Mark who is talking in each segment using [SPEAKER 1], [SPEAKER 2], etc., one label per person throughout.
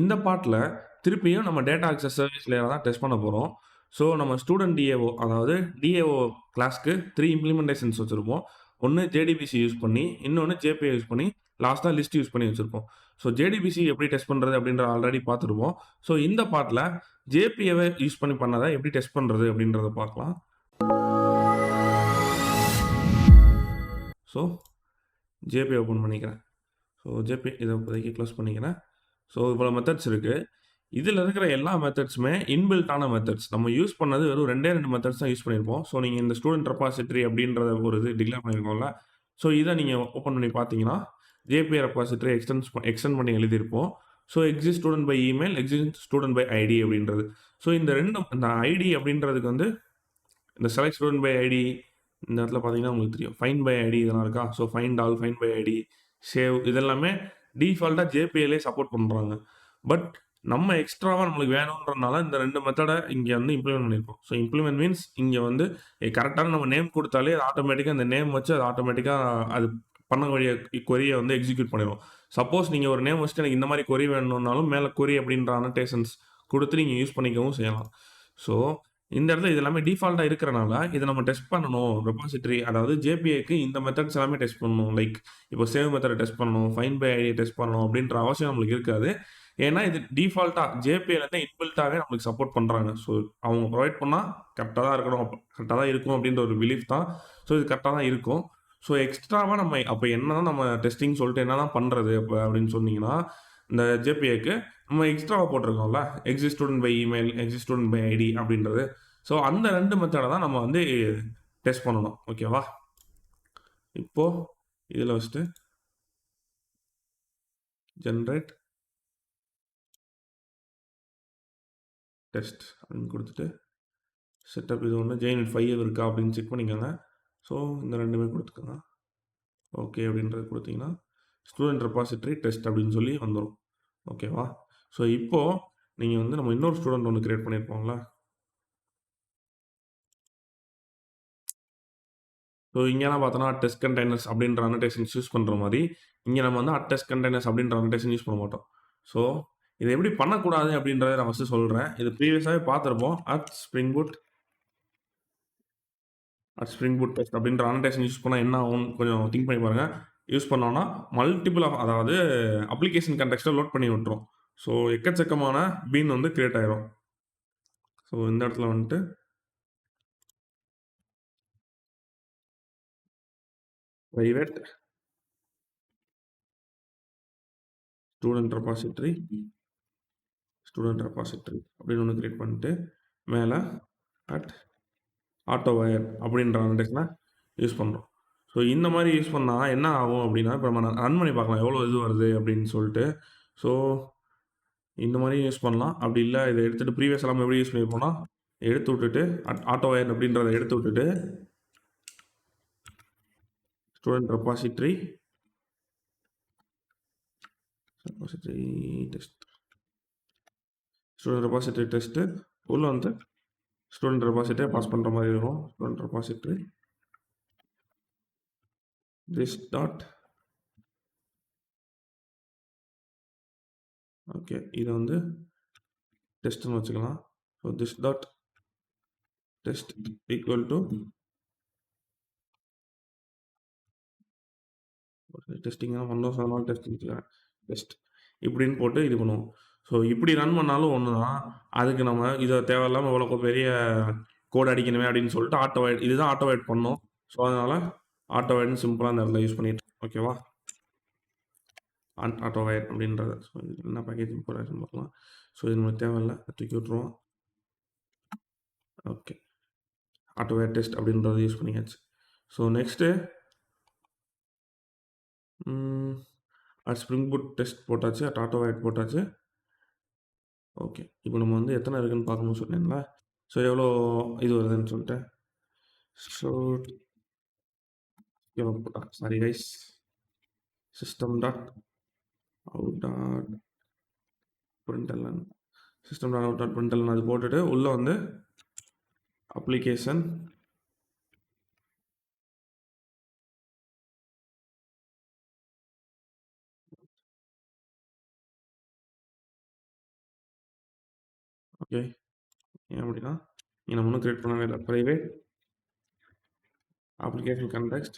[SPEAKER 1] இந்த பார்ட்ல திருப்பியும் நம்ம டேட்டா ஆக்சஸ் சர்வீஸ் லேயர தான் டெஸ்ட் பண்ண போறோம். ஸோ நம்ம ஸ்டூடண்ட் டிஏஓ அதாவது டிஏஓ கிளாஸ்க்கு 3 இம்ப்ளிமெண்டேஷன்ஸ் வச்சிருப்போம். ஒண்ணு ஜேடிபிசி யூஸ் பண்ணி, இன்னொன்னு ஜேபிஐ யூஸ் பண்ணி, லாஸ்ட்டா லிஸ்ட் யூஸ் பண்ணி வச்சிருப்போம். ஸோ ஜேடிபிசி எப்படி டெஸ்ட் பண்றது அப்படின்றத ஆல்ரெடி பார்த்துருப்போம். ஸோ இந்த பார்ட்ல ஜேபிஐ யூஸ் பண்ணி பண்ணத எப்படி டெஸ்ட் பண்றது அப்படின்றத பார்க்கலாம். ஸோ ஜேபிஐ ஓப்பன் பண்ணிக்கிறேன். ஸோ ஜேபிஐ இத இப்போதைக்கு க்ளோஸ் பண்ணிக்கிறேன். ஸோ இவ்வளோ மெத்தட்ஸ் இருக்கு. இதில இருக்கிற எல்லா மெத்தட்ஸுமே இன்பில்ட்டான மெத்தட்ஸ். நம்ம யூஸ் பண்ணது வெறும் 2 மெத்தட்ஸ் தான் யூஸ் பண்ணியிருப்போம். ஸோ நீங்க இந்த ஸ்டூடண்ட் ரெபாசிட்டரி அப்படின்றத ஒரு இது டிக்ளேர் பண்ணியிருக்கோம்ல. ஸோ இத நீங்க ஓப்பன் பண்ணி பார்த்தீங்கன்னா, ஜேபிஐ ரெபாசிட்டரி எக்ஸ்டெண்ட் பண்ணி எழுதியிருப்போம். So exist student by email, exist student by ID அப்படின்றது. ஸோ இந்த 2ம் இந்த ஐடி அப்படின்றதுக்கு வந்து இந்த செலக்ட் ஸ்டூடண்ட் பை ஐடி இந்த இடத்துல பார்த்தீங்கன்னா உங்களுக்கு தெரியும். ஃபைண்ட் பை ஐடி இதெல்லாம் இருக்கா? So find all, find by ID, save இதெல்லாமே டிஃபால்ட்டா ஜேபிஐலயே சப்போர்ட் பண்றாங்க. பட் நம்ம எக்ஸ்ட்ராவா நம்மளுக்கு வேணும்ன்றனால இந்த 2 மெத்தட இங்க வந்து இம்ப்ளிமெண்ட் பண்ணியிருக்கோம். ஸோ இம்ப்ளிமெண்ட் மீன்ஸ் இங்க வந்து கரெக்ட்டான நம்ம நேம் குடுத்தாலே அது ஆட்டோமேட்டிக்கா அந்த நேம் வச்சு அது ஆட்டோமேட்டிக்கா அது பண்ண வேண்டிய கொரிய வந்து எக்ஸிக்யூட் பண்ணிரும். சப்போஸ் நீங்க ஒரு நேம் வச்சுட்டு எனக்கு இந்த மாரி கொரி வேணும்னாலும் மேல கொரி அப்படின்ற அனோடேஷன்ஸ் குடுத்து நீங்க யூஸ் பண்ணிக்கவும் செய்யலாம். ஸோ இந்த இடத்துல இது எல்லாமே டிஃபால்ட்டா இருக்கிறனால, இத நம்ம டெஸ்ட் பண்ணணும். ரெபாசிட்டரி அதாவது ஜேபிஐக்கு இந்த மெத்தட்ஸ் எல்லாமே டெஸ்ட் பண்ணணும். லைக் இப்போ சேவ் மெத்தட டெஸ்ட் பண்ணணும், ஃபைண்ட் பை ஐடிய டெஸ்ட் பண்ணணும் அப்படின்ற அவசியம் நம்மளுக்கு இருக்காது. ஏன்னா, இது டிஃபால்ட்டா ஜேபிஐலருந்து இன்பில்ட்டாவே நம்மளுக்கு சப்போர்ட் பண்றாங்க. ஸோ அவங்க புரொவைட் பண்ணா கரெக்ட்டா தான் இருக்கணும். கரெக்ட்டா தான் இருக்கும் அப்படின்ற ஒரு பிலீஃப் தான். ஸோ இது கரெக்ட்டா தான் இருக்கும். ஸோ எக்ஸ்ட்ராவா நம்ம அப்ப என்னதான் நம்ம டெஸ்டிங் சொல்லிட்டு என்னதான் பண்றது அப்ப அப்படின்னு சொன்னீங்கன்னா, இந்த ஜேபிஐக்கு நம்ம எக்ஸ்ட்ராவா போட்டிருக்கோம்ல, exist student by email, exist student by ID அப்படின்றது. ஸோ அந்த 2 மெத்தட தான் நம்ம வந்து டெஸ்ட் பண்ணணும். ஓகேவா? இப்போ இதுல வச்சுட்டு ஜெனரேட் டெஸ்ட் அப்படின்னு குடுத்துட்டு, செட்டப் இது ஒண்ணு ஜெயினிட் 5 இருக்கா அப்படின்னு செக் பண்ணிக்கோங்க. ஸோ இந்த 2மே குடுத்துக்கோங்க. ஓகே அப்படின்றத குடுத்தீங்கன்னா, ஸ்டூடண்ட் ரெபாசிட்டரி டெஸ்ட் அப்படின்னு சொல்லி வந்துரும். ஓகேவா? ஸோ இப்போ நீங்க வந்து நம்ம இன்னொரு ஸ்டூடண்ட் ஒண்ணு கிரியேட் பண்ணியிருப்போம்ல. ஸோ இங்கலாம் பார்த்தோம்னா, டெஸ்ட் கண்டெய்னர்ஸ் அப்படின்ற அனோடேஷன்ஸ் யூஸ் பண்ற மாரி, இங்க நம்ம வந்து டெஸ்ட் கண்டெய்னர்ஸ் அப்படின்ற அனோடேஷன் யூஸ் பண்ண மாட்டோம். ஸோ இத எப்படி பண்ணக்கூடாது அப்படின்றத நான் ஃபர்ஸ்ட்டு சொல்றேன். இது ப்ரீவியஸாவே பார்த்திருப்போம். ஸ்ப்ரிங் பூட் டெஸ்ட் அப்படின்ற அனோடேஷன் யூஸ் பண்ணா என்ன ஆகும்னு கொஞ்சம் திங்க் பண்ணி பாருங்க. யூஸ் பண்ணோம்னா மல்டிபிள் ஆஃப் அதாவது அப்ளிகேஷன் கான்டெக்ஸ்ட்ட லோட் பண்ணி விட்டுரும். ஸோ எக்கச்சக்கமான பீன் வந்து கிரியேட் ஆயிரும். ஸோ இந்த இடத்துல வந்துட்டு பிரைவேட் ஸ்டூடண்ட் ரெபாசிட்டரி அப்படின்னு ஒண்ணு கிரியேட் பண்ணிட்டு, மேல அட் ஆட்டோ வயர் அப்படின்ற அனோடேஷன யூஸ் பண்றோம். ஸோ இந்த மாரி யூஸ் பண்ணா என்ன ஆகும் அப்படின்னா, இப்ப நம்ம ரன் பண்ணி பார்க்கலாம். எவ்வளோ இது வருது அப்படின்னு சொல்லிட்டு. ஸோ இந்த மாரியும் யூஸ் பண்ணலாம். அப்படி இல்ல இத எடுத்துட்டு ப்ரீவியஸா நம்ம எப்படி யூஸ் பண்ணியிருப்போம்னா, எடுத்து விட்டுட்டு ஆட்டோ வயர் அப்படின்றத எடுத்து விட்டுட்டு, student repository test student repository test உள்ள வந்து ஸ்டூடண்ட் ரெபாசிட்டரிய பாஸ் பண்ற மாரி வரும். Student repository this dot okay. இத வந்து டெஸ்ட்ன்னு வச்சுக்கலாம். So this dot test equal to டெஸ்டிங்காக வந்தோம் சொன்னாலும் டெஸ்டிங் டெஸ்ட் இப்படின்னு போட்டு இது பண்ணுவோம். ஸோ இப்படி ரன் பண்ணாலும் ஒன்று தான். அதுக்கு நம்ம இதை தேவையில்லாமல் இவ்வளோ பெரிய கோட் அடிக்கணுமே அப்படின்னு சொல்லிட்டு ஆட்டோ வைட் இதுதான் ஆட்டோ வைட் பண்ணோம். ஸோ அதனால ஆட்டோ வைட்னு சிம்பிளாக அந்த இடத்துல யூஸ் பண்ணிட்டு ஓகேவா? ஆட்டோ வைட் அப்படின்றத ஸோ இது என்ன பேக்கேஜ் போடுறதுன்னு பார்க்கலாம். ஸோ இது நமக்கு தேவையில்லை தூக்கி விட்ருவோம். ஓகே ஆட்டோ வைட் டெஸ்ட் அப்படின்றத யூஸ் பண்ணியாச்சு. So next spring boot test போட்டாச்சு. ஆட்டோ வைட் போட்டாச்சு. ஓகே. இப்போ நம்ம வந்து எத்தனை இருக்குன்னு பார்க்கணும்னு சொன்னேன்ல. ஸோ எவ்வளோ இது வருதுன்னு சொல்லிட்டு. So sorry guys. System dot out dot println system dot out dot println அது போட்டுட்டு உள்ள வந்து அப்ளிகேஷன் ஓகே. ஏன் அப்படின்னா, இங்க நம்ம ஒண்ணும் கிரியேட் பண்ணவே இல்ல. Private application context.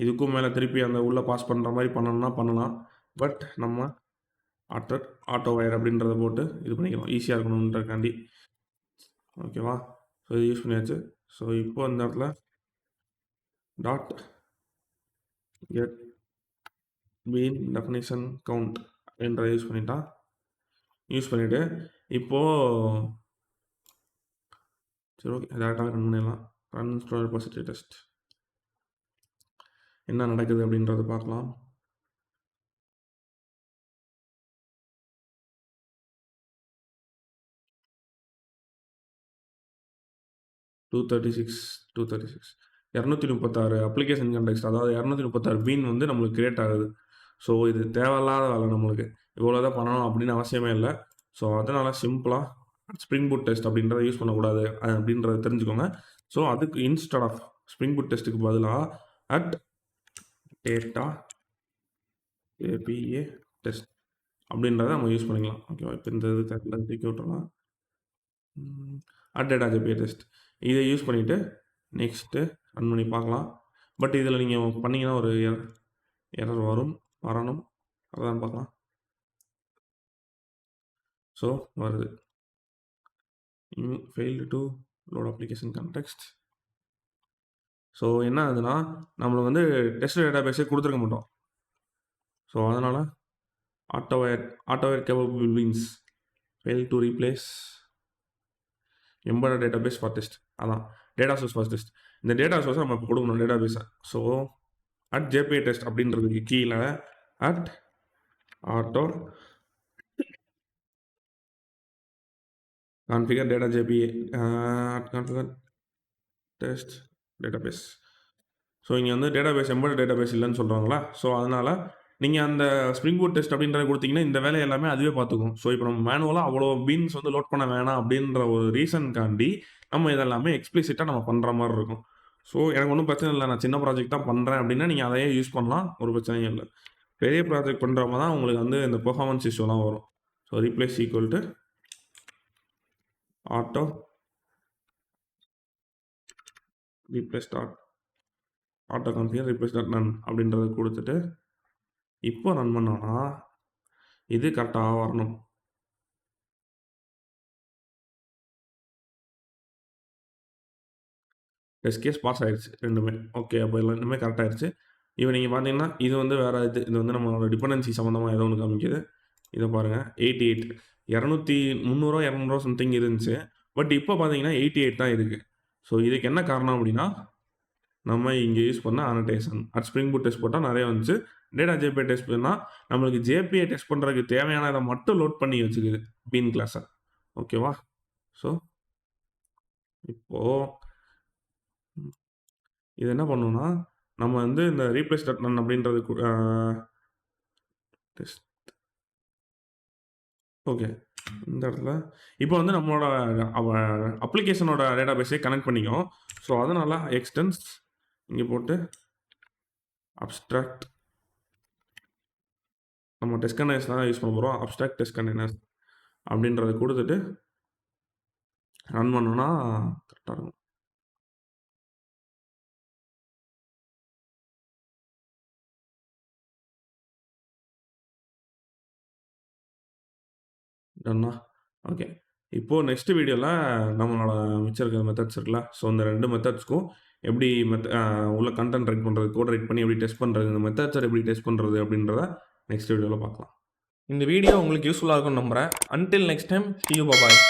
[SPEAKER 1] இதுக்கும் மேல திருப்பி அந்த உள்ள பாஸ் பண்ற மாரி பண்ணணும்னா பண்ணலாம். பட் நம்ம ஆட்டோ வயர் அப்படின்றத போட்டு இது பண்ணிக்கலாம். ஈஸியா இருக்கணுன்றதுக்காண்டி. ஓகேவா? ஸோ இது யூஸ் பண்ணியாச்சு. ஸோ இப்போ இந்த இடத்துல dot get been definition count அப்படின்றத யூஸ் பண்ணிட்டு இப்போ சரி ஓகே டேரெக்டாகவே ரன் பண்ணிடலாம். ரன் ஸ்டோர் ரெபாசிட்டரி டெஸ்ட் என்ன நடக்குது அப்படின்றத பார்க்கலாம். Two thirty six 236 application context, அதாவது 236 பீன் வந்து நம்மளுக்கு கிரியேட் ஆகுது. ஸோ இது தேவையில்லாத வேலை நம்மளுக்கு. இவ்வளோ தான் பண்ணணும் அப்படின்னு அவசியமே இல்லை. ஸோ அதனால் சிம்பிளாக ஸ்ப்ரிங் பூட் டெஸ்ட் அப்படின்றத யூஸ் பண்ணக்கூடாது அப்படின்றத தெரிஞ்சுக்கோங்க. ஸோ அதுக்கு இன்ஸ்டெட் ஆஃப் ஸ்ப்ரிங் பூட் டெஸ்ட்டுக்கு பதிலாக அட் டேட்டா ஏபிஏ டெஸ்ட் அப்படின்றத நம்ம யூஸ் பண்ணிக்கலாம். ஓகேவா? இப்போ இந்த இது தூக்கி விட்டுறலாம். அட் டேட்டா ஜேபிஏ டெஸ்ட் இதை யூஸ் பண்ணிவிட்டு நெக்ஸ்ட்டு ரன் பண்ணி பார்க்கலாம். பட் இதில் நீங்கள் பண்ணிங்கன்னா ஒரு எரர் வரணும். அதான் பார்க்கலாம். ஸோ வருது. Failed to load application context. So என்ன ஆகுதுன்னா, நம்மளுக்கு வந்து டெஸ்ட் டேட்டா பேஸே கொடுத்துருக்க மாட்டோம். ஸோ அதனால் autowire capable beans fail to replace embedded database for test. அதான் டேட்டா சோர்ஸ் ஃபார் டெஸ்ட். இந்த டேட்டா சோர்ஸை நம்ம இப்போ கொடுக்கணும் டேட்டா பேஸை. ஸோ அட் ஜேபிஏ டெஸ்ட் அப்படின்றதுக்கு கீழே at auto configure data JBA configure test database. So இங்கே வந்து டேட்டாபேஸ் எம்பெடட் டேட்டாபேஸ் இல்லைன்னு சொல்கிறாங்களா. ஸோ அதனால் நீங்கள் அந்த ஸ்ப்ரிங் பூட் டெஸ்ட் அப்படின்றத கொடுத்தீங்கன்னா இந்த வேலை எல்லாமே அதுவே பார்த்துக்கும். ஸோ இப்போ நம்ம மேனுவலாக அவ்வளோ பீன்ஸ் வந்து லோட் பண்ண வேணாம் அப்படின்ற ஒரு ரீசன்காண்டி நம்ம இதெல்லாமே எக்ஸ்பிளிசிட்டாக நம்ம பண்ணுற மாதிரி இருக்கும். ஸோ எனக்கு ஒன்றும் பிரச்சனை இல்லை, நான் சின்ன ப்ராஜெக்ட் தான் பண்ணுறேன் அப்படின்னா நீங்கள் அதையே யூஸ் பண்ணலாம், ஒரு பிரச்சனையும் இல்லை. பெரிய ப்ராஜெக்ட் பண்ணுறவங்க தான் உங்களுக்கு வந்து இந்த பெர்ஃபார்மன்ஸ் இஷ்யூலாம் வரும். So replace equal to auto replace dot auto configure replace dot none அப்படின்றத கொடுத்துட்டு இப்போ ரன் பண்ணோன்னா இது கரெக்டாக வரணும். டெஸ்ட் கேஸ் பாஸ் ஆயிடுச்சு ரெண்டுமே. ஓகே, அப்போ ரெண்டுமே கரெக்ட் ஆயிடுச்சு. இப்போ நீங்கள் பார்த்தீங்கன்னா இது வந்து வேறு இது வந்து நம்மளோட டிபெண்டன்சி சம்மந்தமாக ஏதோ ஒன்று காமிக்குது. இதை பாருங்கள், 88 300 200 சம்திங் இருந்துச்சு. பட் இப்போ பார்த்தீங்கன்னா 88 தான் இருக்குது. ஸோ இதுக்கு என்ன காரணம் அப்படின்னா, நம்ம இங்கே யூஸ் பண்ண annotation at spring boot test போட்டால் நிறைய வந்துச்சு. டேட்டா ஜேபிஏ டெஸ்ட் பண்ணால் நம்மளுக்கு ஜேபிஏ டெஸ்ட் பண்ணுறதுக்கு தேவையானதை மட்டும் லோட் பண்ணி வச்சுக்குது பீன் கிளாஸை. ஓகேவா? ஸோ இப்போது இது என்ன பண்ணணும்னா, நம்ம வந்து இந்த ரீப்ளேஸ் டாட் நன் அப்படின்றது டெஸ்ட். ஓகே, இந்த இடத்துல இப்போ வந்து நம்மளோட அப்ளிகேஷனோட டேட்டா பேஸே கனெக்ட் பண்ணிக்கும். ஸோ அதனால் எக்ஸ்டென்ஸ் இங்கே போட்டு அப்ஸ்ட்ராக்ட் நம்ம டெஸ்ட் கண்டெய்னர்ஸ் தான் யூஸ் பண்ண போகிறோம். அப்ஸ்ட்ராக்ட் டெஸ்ட் கண்டெய்னர்ஸ் அப்படின்றத கொடுத்துட்டு ரன் பண்ணோன்னா கரெக்டாக இருக்கும். டன்னா? ஓகே. இப்போது நெக்ஸ்ட் வீடியோவில் நம்மளோட மிச்சம் இருக்கிற மெத்தட்ஸ் இருக்குல்ல, ஸோ இந்த 2 மெத்தட்ஸ்க்கும் எப்படி உள்ள கண்டென்ட் ரைட் பண்ணுறது, கோட் ரைட் பண்ணி எப்படி டெஸ்ட் பண்ணுறது, இந்த மெத்தட்ஸை எப்படி டெஸ்ட் பண்ணுறது அப்படின்றத நெக்ஸ்ட் வீடியோவில் பார்க்கலாம். இந்த வீடியோ உங்களுக்கு யூஸ்ஃபுல்லாக இருக்கும்னு நம்புகிறேன். Until next time, see you, bye bye.